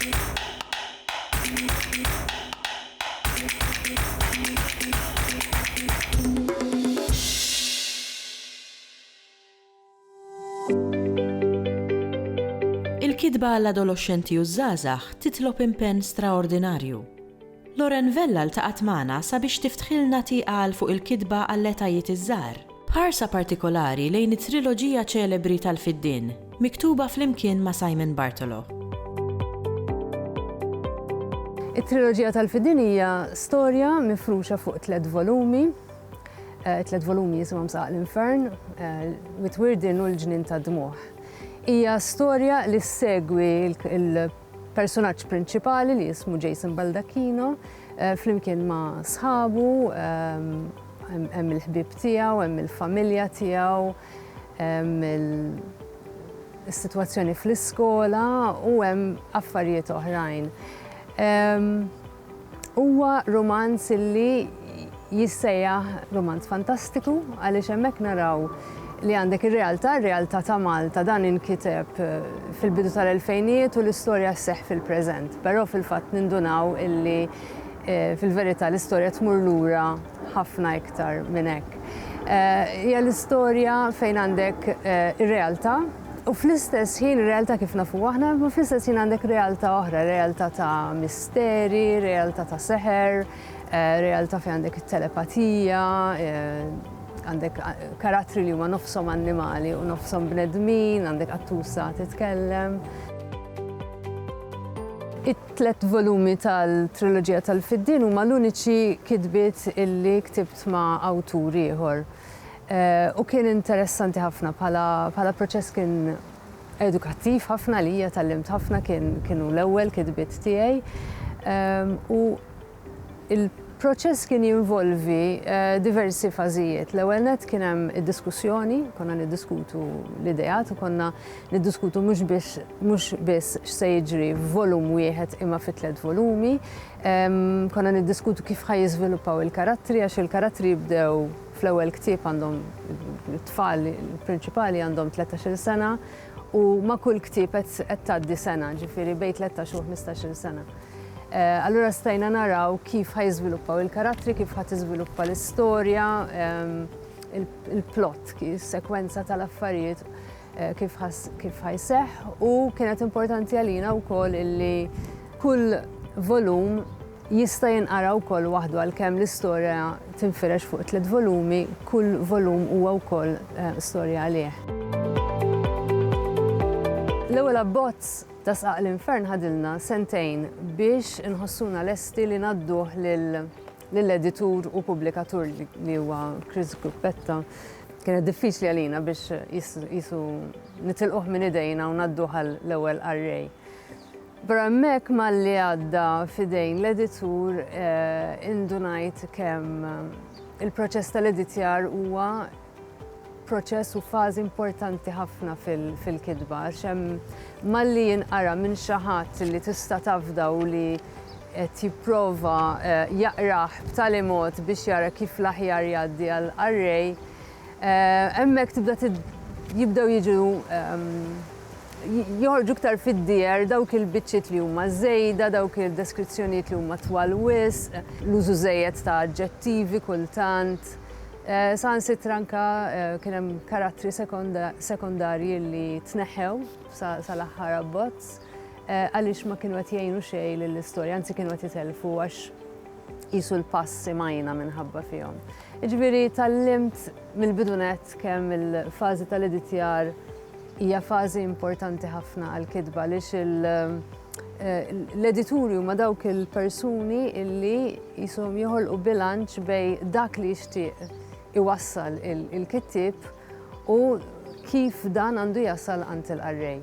Il-kitba għall-adolescenti u żgħażagħ titlob impenn straordinarju. Lauren Vella ltaqat magħna sabiex tiftħilna tieqal fuq il-kitba għall-etajiet iż-żgħar, b'ħarsa partikolari lejn it-triloġija ċelebri tal-Fiddien, miktuba flimkien ma' Simon Bartolo. It-triloġija tal-Fiddien hija storja mifruxa fuq 3 volumi. 3 volumi jisimhom Saq l-Infern, Witwirdin u l-Ġnien tad-Dmugħ. Hija storja li ssegwi il-personaġġ prinċipali li jismu Jason Baldacchino flimkien ma' sħabu, hemm il-ħbieb tiegħu, hemm il-familja tiegħu, hemm is-sitwazzjoni fl-iskola u hemm affarijiet oħrajn. Huwa romanz li jissejjaħ romanz fantastiku għaliex hemmhekk naraw li għandek ir-realtà ta' Malta dan inkiteb fil-bidu tal-2000iet u l-istorja sseħħ fil-preżent, però fil-fatt nindunaw illi fil-verità l-istorja tmur lura ħafna iktar minn hekk. Hija l-istorja fejn għandek ir-realtà u fl-istess ħin ir-realtà kif nafu aħna, ma fl-istess ħin għandek realtà oħra, realtà ta' misteri, realtà ta' seħer, realtà fejn għandek it-telepatija, għandek karattri li huma nofshom annimali u nofshom bnedmin, għandek qattusa titkellem. It-3 volumi tal-triloġija tal-Fiddien huma l-uniċi kitbiet illi ktibt ma' awtur ieħor. U kien interessanti ħafna bħala proċess kien edukattiv ħafna li hija tallimt ħafna kienu l-ewwel kitbiet tiegħi. U il-proċess kien jinvolvi diversi fażijiet. L-ewwel nett kien hemm id-diskussjoni, konna niddiskutu l-idejat u konna niddiskutu mhux biss x'se jiġri f'volum wieħed imma fi 3 volumi. Konna niddiskutu kif ħajjiżviluppaw il-karattri għax il-karattri jibdew fl-ewwel ktieb għandhom it-tfal il-prinċipali għandhom 13-il sena u ma' kull ktieb qed tgħaddi sena, ġifieri bejn 13 u 15-il sena. Allura stajna naraw kif ħajżviluppaw il-karattri, kif ħatiżviluppa l-istorja, il-plot, is-sekwenza tal-affarijiet, kif ħajseħħ u kienet importanti għalina wkoll illi kull volum jista' jinqara wkoll waħdu għalkemm l-istorja tinfirex fuq 3 volumi, kull volum huwa wkoll storja għalih. L-ewwel abbozz ta' Saq l-Infern ħadilna sentejn biex inħossuna lesti li nadduh lill-editur u pubblikatur li huwa Chris Gruppetta. Kienet diffiċli għalina biex jisu nitilquh minn idejna u nadduh l-ewwel arrej. Bara hemmhekk malli għadda f'idejn l-editur indunajt kemm il-proċess tal-editjar huwa proċess u fażi importanti ħafna fil-kitba, għax malli jinqara minn xi ħadd li tista' tafda u li qed jipprova jaqrah b'tali mod biex jara kif l-aħjar jgħaddi għall-arrej, hemmhekk tibda jibdew jiġu joħorġu iktar fid-dier dawk il-biċċiet li huma żejda, dawk il-deskrizzjonijiet li huma twal wisq, l-użu żejjed ta' aġġettivi kultant. Sansitra anke kien hemm karattri sekondarji li tneħħew sal-aħħar abbozz għaliex ma kienu qed jgħinu xejn lill-istorja, anzi kienu qed jitelfu għax qisu l-passi majna minħabba fihom. Jiġifieri tallimt mill-bidu nett kemm il-fażi tal-editjar hija fażi importanti ħafna għall-kitba għaliex l-edituri huma dawk il-persuni illi jishom joħolqu bilanċ bejn dak li jixtieq iwassal il-kittieb u kif dan għandu jasal għand il-qarrej.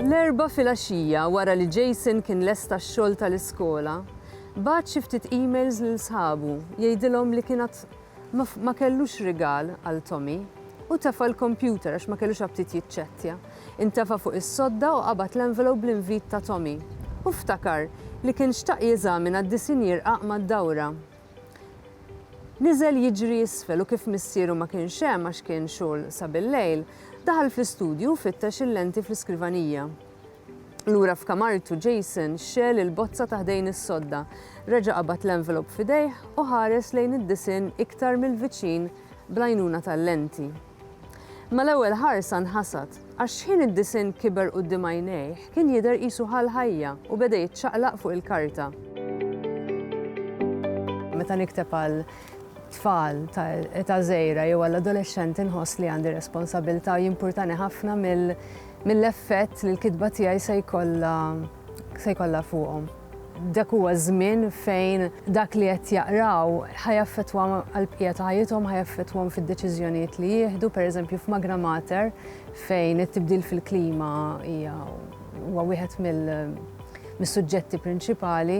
L-erba' filgħaxija wara li Jason kien lesta x-xogħol tal-iskola, bagħat xi ftit emails lil sħabu jgħidilhom li kienet ma kellux rigal għal Tommy u tefa' l-kompjuter għax ma kellux aptit jiċċettja. Intefa' fuq is-sodda u qabad l-envelope bl-invit ta' Tommy u ftakar li kien xtaq jeżamina d-disin jirqaq mad-dawra. Niżel jiġri isfel u kif missieru ma kienx hemm għax kien xogħol sa bil-lejl, Daħal fl-istudju fittex il-lenti fl-iskrivanija. Lura f'kamartu Jason xel il-bozza taħdejn is-sodda, reġa' qabad l-envelop f'idejh u ħares lejn id-disin iktar mill-viċin bl-għajnuna tal-lenti. Mal-ewwel ħarsa nħasad għax ħin id-disin kiber quddiem għajnejh kien jidher qisu ħajja u beda jitċaqlaq fuq il-karta. Meta nikteb għal tfal ta' żgħira jew għal adolescenti nħoss li għandi responsabilità importanti ħafna mill-effett li l-kitba tiegħi se jkollha fuqhom. Dak huwa żmien fejn dak li qed jaqraw ħajaffettwahom għall-bqija ta' ħajjithom, ħajaffettwahom fid-deċiżjonijiet li jieħdu, pereżempju f'Magra Mater fejn it-tibdil fil-klima huwa wieħed mis-suġġetti prinċipali.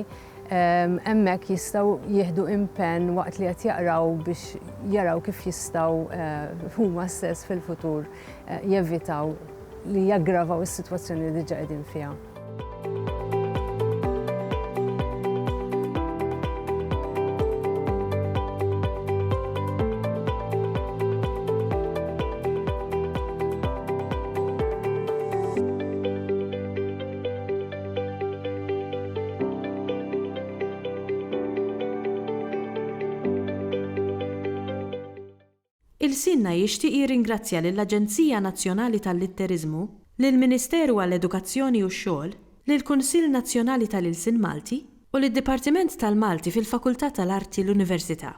Hemmhekk jistgħu jieħdu impenn waqt li qed jaqraw biex jaraw kif jistgħu huma stess fil-futur jevitaw li jaggravaw is-sitwazzjoni li diġà qegħdin fiha. Il-Sinna jixtieq jirringrazzja lill-Aġenzija Nazzjonali tal-Litterizmu, lill-Ministeru għall-Edukazzjoni u x-Xogħol, lill-Kunsill Nazzjonali tal-Ilsien Malti u lid-Dipartiment tal-Malti fil-Fakultà tal-Arti l-Università.